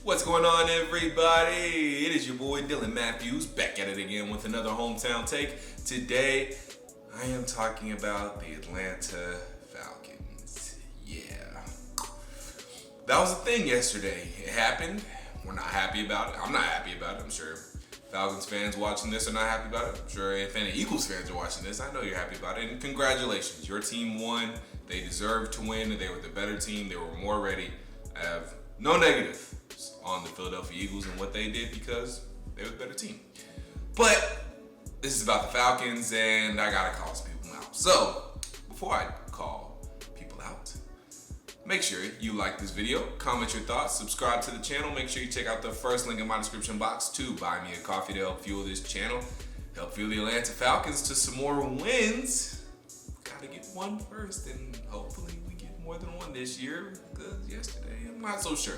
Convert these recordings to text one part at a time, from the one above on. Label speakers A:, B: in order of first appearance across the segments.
A: What's going on, everybody? It is your boy Dylan Mathews back at it again with another hometown take. Today, I am talking about the Atlanta Falcons. Yeah. That was a thing yesterday. It happened. We're not happy about it. I'm not happy about it. I'm sure Falcons fans watching this are not happy about it. I'm sure if any Eagles fans are watching this, I know you're happy about it. And congratulations. Your team won. They deserved to win. They were the better team. They were more ready. I have no negative on the Philadelphia Eagles and what they did because they were the better team. But this is about the Falcons, and I gotta call some people out. So before I call people out, make sure you like this video, comment your thoughts, subscribe to the channel. Make sure you check out the first link in my description box to buy me a coffee to help fuel this channel, help fuel the Atlanta Falcons to some more wins. Gotta get one first, and hopefully we get more than one this year, because yesterday I'm not so sure.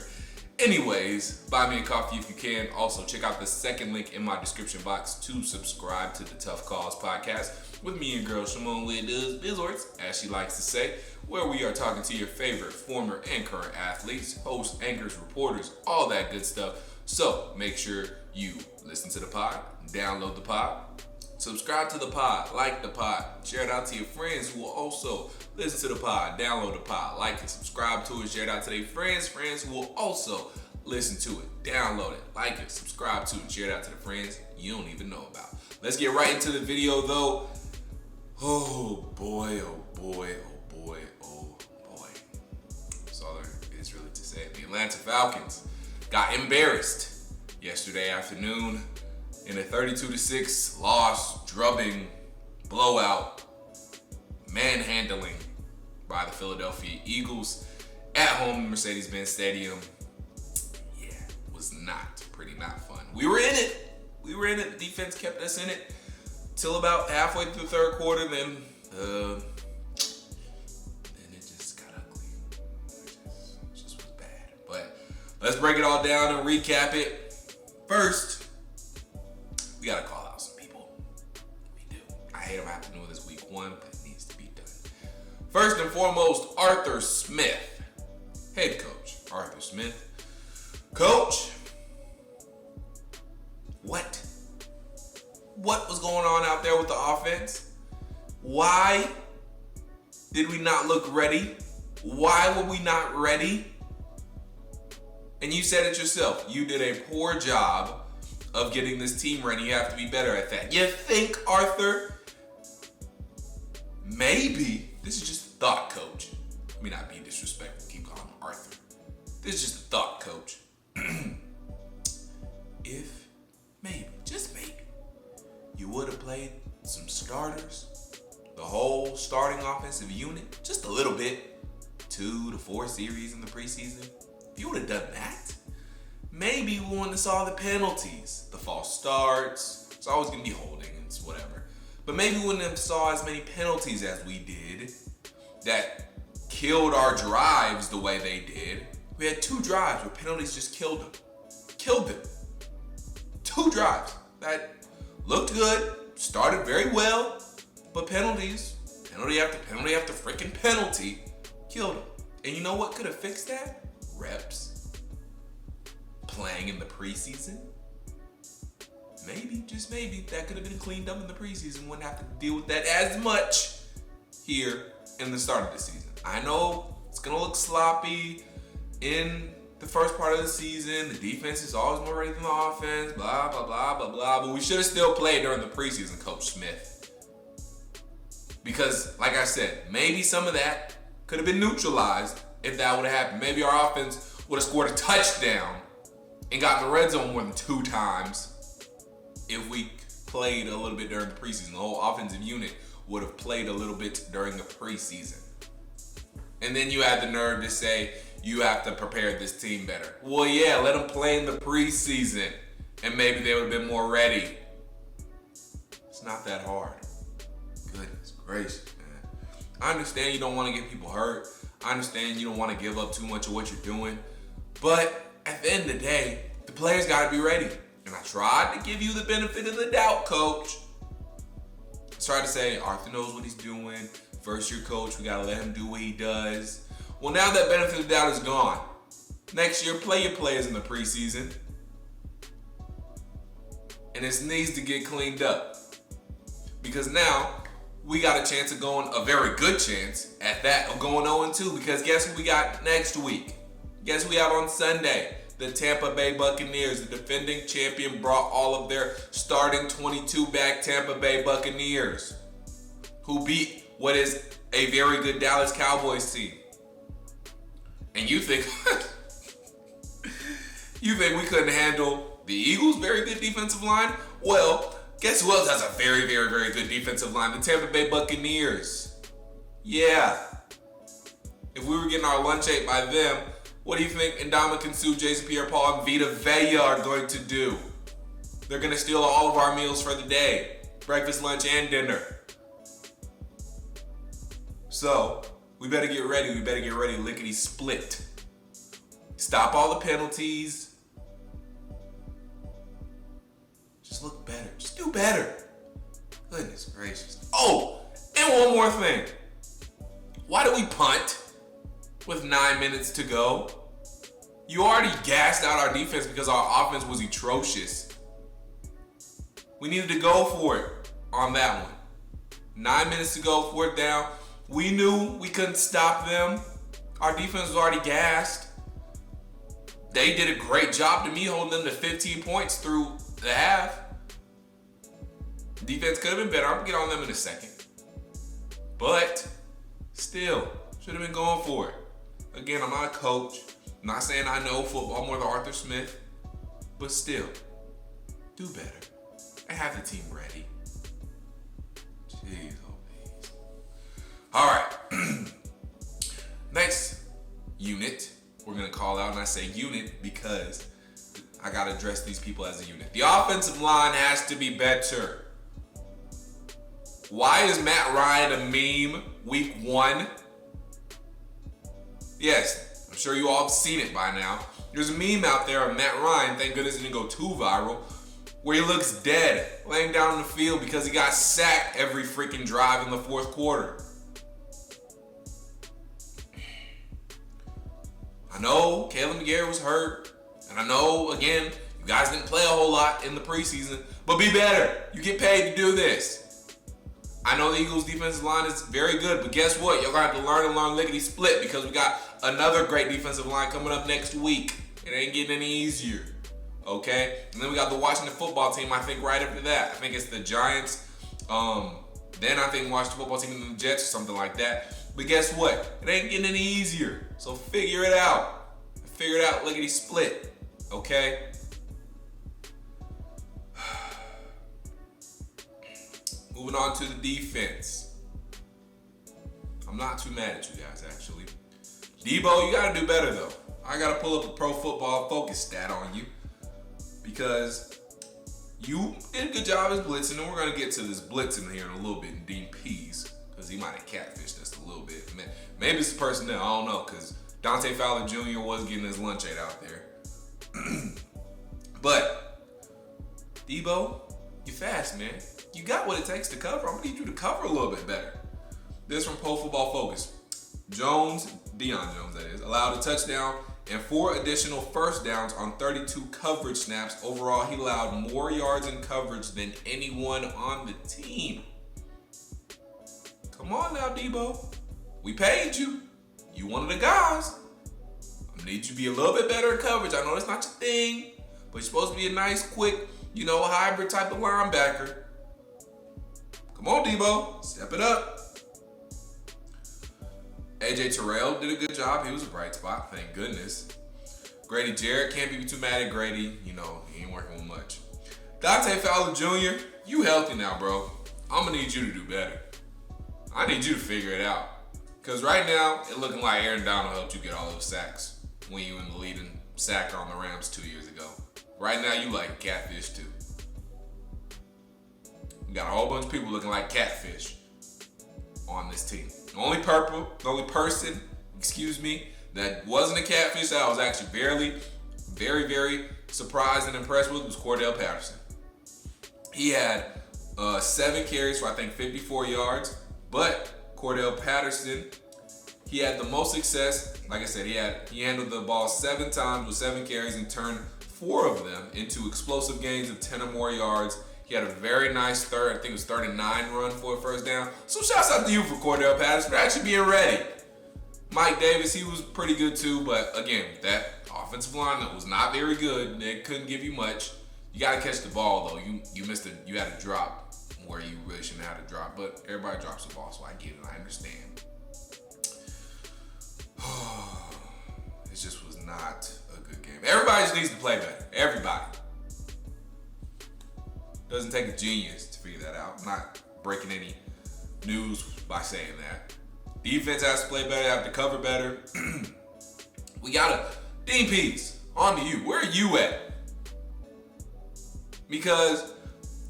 A: Anyways, buy me a coffee if you can. Also, check out the second link in my description box to subscribe to the Tough Calls podcast with me and girl Symone with the Sports, as she likes to say, where we are talking to your favorite former and current athletes, hosts, anchors, reporters, all that good stuff. So make sure you listen to the pod, download the pod, subscribe to the pod, like the pod, share it out to your friends who will also listen to the pod, download the pod, like it, subscribe to it, share it out to their friends who will also listen to it, download it, like it, subscribe to it, share it out to the friends you don't even know about. Let's get right into the video though. Oh boy, oh boy, oh boy, oh boy. That's all there is really to say. The Atlanta Falcons got embarrassed yesterday afternoon in a 32-6 loss, drubbing, blowout, manhandling by the Philadelphia Eagles at home in Mercedes-Benz Stadium. Yeah, was not fun. We were in it. The defense kept us in it till about halfway through the third quarter. Then it just got ugly. It just was bad. But let's break it all down and recap it. First, we gotta call out some people. We do. I hate them having to do this week one, but it needs to be done. First and foremost, Arthur Smith, head coach. Arthur Smith. Coach, what was going on out there with the offense? Why did we not look ready? Why were we not ready? And you said it yourself. You did a poor job of getting this team ready. You have to be better at that. You think, Arthur? Maybe. This is just a thought, coach. Let me not be disrespectful. Keep calling him Arthur. This is just a thought, coach. If maybe, just maybe, you would have played some starters, the whole starting offensive unit, just a little bit, 2 to 4 series in the preseason. If you would have done that, maybe we wouldn't have saw the penalties, the false starts. It's always going to be holding, it's whatever. But maybe we wouldn't have saw as many penalties as we did that killed our drives the way they did. We had 2 drives where penalties just killed them. 2 drives that looked good, started very well, but penalty after freaking penalty, killed them. And you know what could have fixed that? Reps. Playing in the preseason. Maybe, just maybe, that could have been cleaned up in the preseason. Wouldn't have to deal with that as much here in the start of the season. I know it's going to look sloppy in the first part of the season. The defense is always more ready than the offense, blah, blah, blah, blah, blah. But we should have still played during the preseason, Coach Smith. Because, like I said, maybe some of that could have been neutralized if that would have happened. Maybe our offense would have scored a touchdown and gotten the red zone more than 2 times if we played a little bit during the preseason. The whole offensive unit would have played a little bit during the preseason. And then you had the nerve to say, you have to prepare this team better. Well, yeah, let them play in the preseason, and maybe they would have been more ready. It's not that hard. Goodness gracious, man. I understand you don't want to get people hurt. I understand you don't want to give up too much of what you're doing. But at the end of the day, the players got to be ready. And I tried to give you the benefit of the doubt, coach. I tried to say, Arthur knows what he's doing. First year coach, we got to let him do what he does. Well, now that benefit of the doubt is gone. next year, play your players in the preseason. And it needs to get cleaned up. Because now, we got a chance of going, a very good chance at that, of going 0-2. Because guess who we got next week? Guess who we have on Sunday? The Tampa Bay Buccaneers, the defending champion, brought all of their starting 22 back Tampa Bay Buccaneers, who beat what is a very good Dallas Cowboys team. And you think we couldn't handle the Eagles' very good defensive line? Well, guess who else has a very, very, very good defensive line? The Tampa Bay Buccaneers. Yeah. If we were getting our lunch ate by them, what do you think Ndamukong Suh, Jason Pierre-Paul, and Vita Vea are going to do? They're going to steal all of our meals for the day. Breakfast, lunch, and dinner. So, we better get ready. We better get ready lickety split. Stop all the penalties. Just look better. Just do better. Goodness gracious. Oh, and one more thing. Why do we punt with 9 minutes to go? You already gassed out our defense because our offense was atrocious. We needed to go for it on that one. 9 minutes to go, 4th down. We knew we couldn't stop them. Our defense was already gassed. They did a great job to me holding them to 15 points through the half. Defense could have been better. I'm going to get on them in a second. But still, should have been going for it. Again, I'm not a coach. I'm not saying I know football more than Arthur Smith. But still, do better. And have the team ready. Jeez, oh please. All right. Next unit, we're going to call out, and I say unit because I got to address these people as a unit. The offensive line has to be better. Why is Matt Ryan a meme week 1? Yes, I'm sure you all have seen it by now. There's a meme out there of Matt Ryan, thank goodness it didn't go too viral, where he looks dead, laying down on the field because he got sacked every freaking drive in the 4th quarter. I know Caleb McGarry was hurt, and I know, again, you guys didn't play a whole lot in the preseason, but be better. You get paid to do this. I know the Eagles' defensive line is very good, but guess what? You're going to have to learn and learn lickety split because we got another great defensive line coming up next week. It ain't getting any easier, okay? And then we got the Washington football team, I think, right after that. I think it's the Giants. Then I think Washington football team and the Jets or something like that. But guess what? It ain't getting any easier. So figure it out. Figure it out lickety split, okay? Moving on to the defense. I'm not too mad at you guys, actually. Debo, you got to do better, though. I got to pull up a Pro Football Focus stat on you because you did a good job as blitzing, and we're going to get to this blitzing here in a little bit in Dean Pease because he might have catfished us a little bit. Maybe it's the personnel. I don't know because Dante Fowler Jr. was getting his lunch ate out there. But, Debo, you're fast, man. You got what it takes to cover. I'm going to need you to cover a little bit better. This from Pro Football Focus. Deion Jones, that is, allowed a touchdown and 4 additional first downs on 32 coverage snaps. Overall, he allowed more yards in coverage than anyone on the team. Come on now, Debo. We paid you. You one of the guys. I need you to be a little bit better at coverage. I know that's not your thing, but you're supposed to be a nice, quick, hybrid type of linebacker. Come on, Debo. Step it up. AJ Terrell did a good job. He was a bright spot, thank goodness. Grady Jarrett, can't be too mad at Grady. He ain't working with much. Dante Fowler Jr., you healthy now, bro. I'm going to need you to do better. I need you to figure it out. Because right now, it looking like Aaron Donald helped you get all those sacks when you were in the leading sacker on the Rams 2 years ago. Right now, you like catfish, too. You got a whole bunch of people looking like catfish on this team. The only person, that wasn't a catfish that I was actually very, very surprised and impressed with was Cordell Patterson. He had 7 carries for, I think, 54 yards. But Cordell Patterson He had the most success. Like I said, he handled the ball 7 times with 7 carries and turned 4 of them into explosive gains of 10 or more yards. He had a very nice third, I think it was 39 run for a first down. So shouts out to you for Cordell Patterson for actually being ready. Mike Davis, he was pretty good too, but again, that offensive line that was not very good. They couldn't give you much. You got to catch the ball though. You missed it. You had a drop where you really shouldn't have had a drop, but everybody drops the ball, so I get it. I understand. It just was not a good game. Everybody just needs to play better. Everybody. Doesn't take a genius to figure that out. I'm not breaking any news by saying that. Defense has to play better, have to cover better. We gotta, DPs, on to you. Where are you at? Because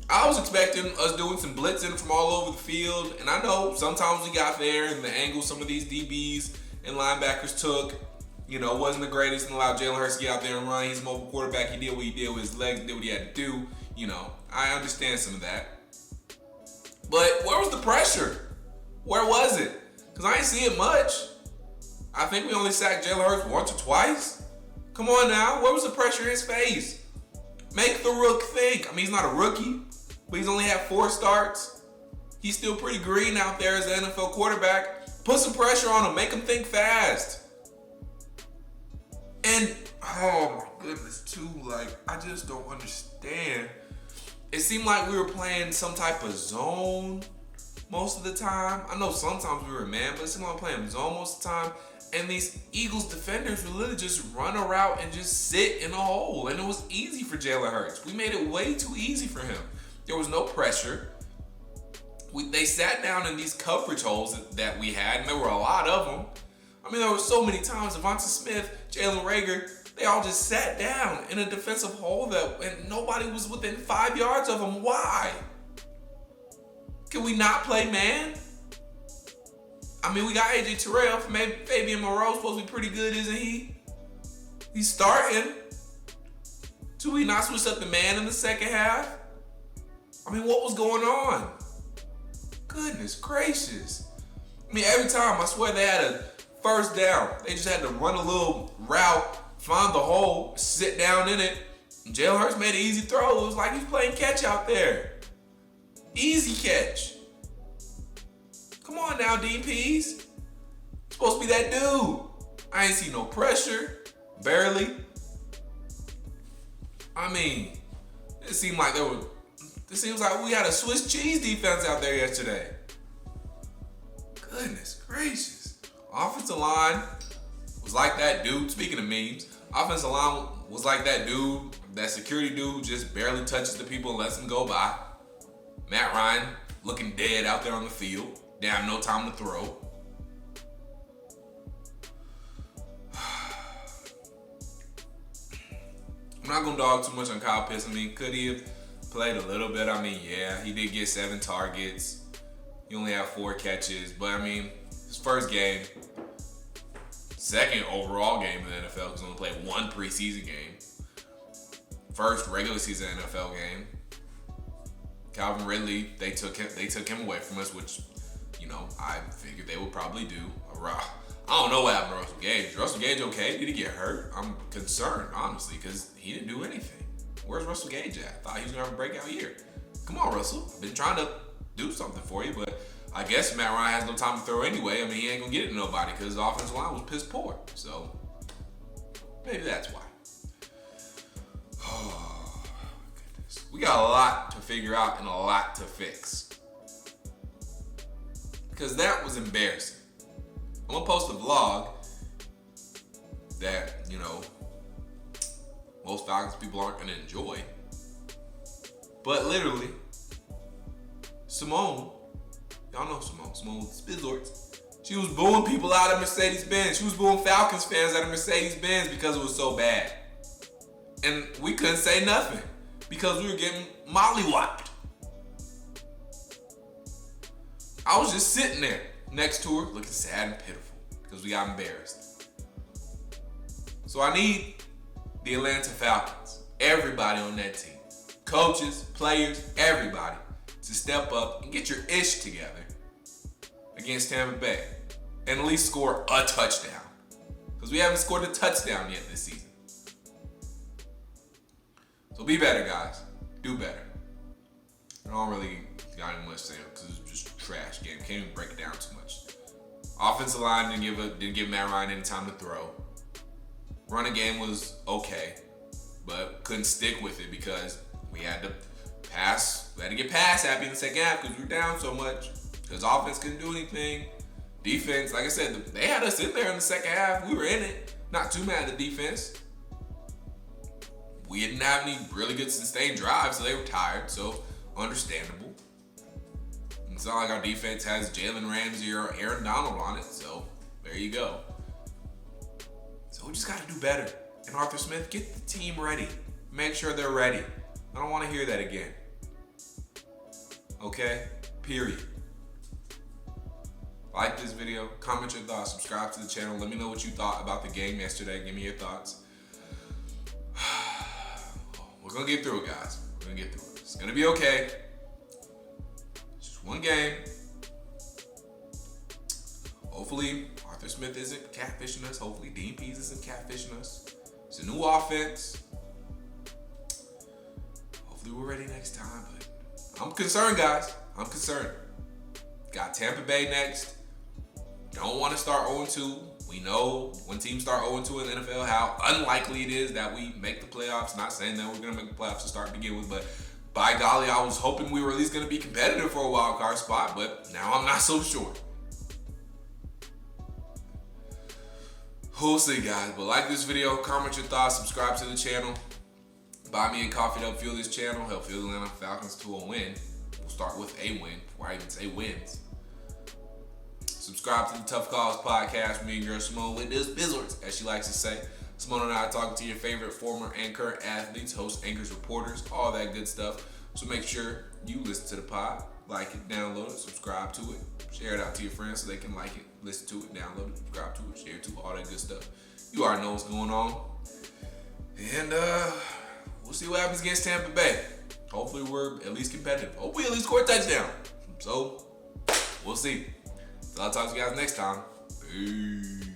A: I was expecting us doing some blitzing from all over the field, and I know sometimes we got there and the angle some of these DBs and linebackers took, wasn't the greatest and allowed Jalen Hurts to get out there and run. He's a mobile quarterback. He did what he did with his legs, did what he had to do. I understand some of that. But where was the pressure? Where was it? Because I ain't see it much. I think we only sacked Jalen Hurts once or twice. Come on now. Where was the pressure in his face? Make the rook think. He's not a rookie, but he's only had 4 starts. He's still pretty green out there as an NFL quarterback. Put some pressure on him. Make him think fast. And, oh my goodness, too, I just don't understand. It seemed like we were playing some type of zone most of the time. I know sometimes we were man, but it seemed like we were playing zone most of the time. And these Eagles defenders would literally just run a route and just sit in a hole. And it was easy for Jalen Hurts. We made it way too easy for him. There was no pressure. They sat down in these coverage holes that we had, and there were a lot of them. There were so many times Devonta Smith, Jalen Reagor, they all just sat down in a defensive hole and nobody was within 5 yards of them. Why? Can we not play man? We got AJ Terrell. Maybe Fabian Moreau's supposed to be pretty good, isn't he? He's starting. Do we not switch up the man in the second half? What was going on? Goodness gracious. Every time, I swear they had a first down. They just had to run a little route, find the hole, sit down in it. Jalen Hurts made an easy throw. It was like he's playing catch out there. Easy catch. Come on now, DPs. Supposed to be that dude. I ain't see no pressure. Barely. It seemed like it seems like we had a Swiss cheese defense out there yesterday. Goodness gracious. Offensive line was like that dude. Speaking of memes, offensive line was like that dude, that security dude who just barely touches the people and lets them go by. Matt Ryan looking dead out there on the field. Damn, no time to throw. I'm not going to dog too much on Kyle Pitts. Could he have played a little bit? Yeah, he did get 7 targets. He only had 4 catches. But, his first game, second overall game in the NFL, because he only played 1 preseason game. First regular season NFL game. Calvin Ridley, they took him away from us, which, I figured they would probably do. I don't know what happened to Russell Gage. Is Russell Gage okay? Did he get hurt? I'm concerned, honestly, because he didn't do anything. Where's Russell Gage at? I thought he was going to have a breakout year. Come on, Russell. I've been trying to do something for you, but I guess Matt Ryan has no time to throw anyway. He ain't going to get it to nobody because his offensive line was piss poor. So, maybe that's why. Oh, goodness. We got a lot to figure out and a lot to fix. Because that was embarrassing. I'm going to post a vlog that, most Falcons people aren't going to enjoy. But literally, Symone, y'all know Symone with Spizzorts, she was booing people out of Mercedes-Benz. She was booing Falcons fans out of Mercedes-Benz because it was so bad. And we couldn't say nothing because we were getting mollywopped. I was just sitting there next to her looking sad and pitiful because we got embarrassed. So I need the Atlanta Falcons, everybody on that team, coaches, players, everybody, to step up and get your ish together against Tampa Bay. and at least score a touchdown. Because we haven't scored a touchdown yet this season. So be better, guys. Do better. I don't really got any much to say because it's just a trash game. Can't even break it down too much. Offensive line didn't give Matt Ryan any time to throw. Running game was okay, but couldn't stick with it because we had to pass. We had to get pass happy in the second half because we were down so much. Because offense couldn't do anything. Defense, like I said, they had us in there in the second half. We were in it. Not too mad at the defense. We didn't have any really good sustained drives, so they were tired. So understandable. It's not like our defense has Jalen Ramsey or Aaron Donald on it. So there you go. So we just got to do better. And Arthur Smith, get the team ready. Make sure they're ready. I don't want to hear that again. Okay? Period. Like this video, comment your thoughts, subscribe to the channel. Let me know what you thought about the game yesterday. Give me your thoughts. We're going to get through it, guys. We're going to get through it. It's going to be okay. It's just one game. Hopefully, Arthur Smith isn't catfishing us. Hopefully, Dean Pease isn't catfishing us. It's a new offense. Hopefully, we're ready next time. But I'm concerned, guys. I'm concerned. Got Tampa Bay next. Don't want to start 0-2. We know when teams start 0-2 in the NFL how unlikely it is that we make the playoffs. Not saying that we're going to make the playoffs to start to begin with, but by golly, I was hoping we were at least going to be competitive for a wild card spot, but now I'm not so sure. We'll see, guys. But like this video, comment your thoughts, subscribe to the channel. Buy me a coffee to help fuel this channel, help fuel the Atlanta Falcons to a win. We'll start with a win before I even say wins. Subscribe to the Tough Calls podcast with me and girl Symone with this Bizzards, as she likes to say. Symone and I talking to your favorite former and current athletes, hosts, anchors, reporters, all that good stuff. So make sure you listen to the pod, like it, download it, subscribe to it, share it out to your friends so they can like it, listen to it, download it, subscribe to it, share it to it, all that good stuff. You already know what's going on. And we'll see what happens against Tampa Bay. Hopefully we're at least competitive. Hopefully we at least score a touchdown. So we'll see. So I'll talk to you guys next time. Peace.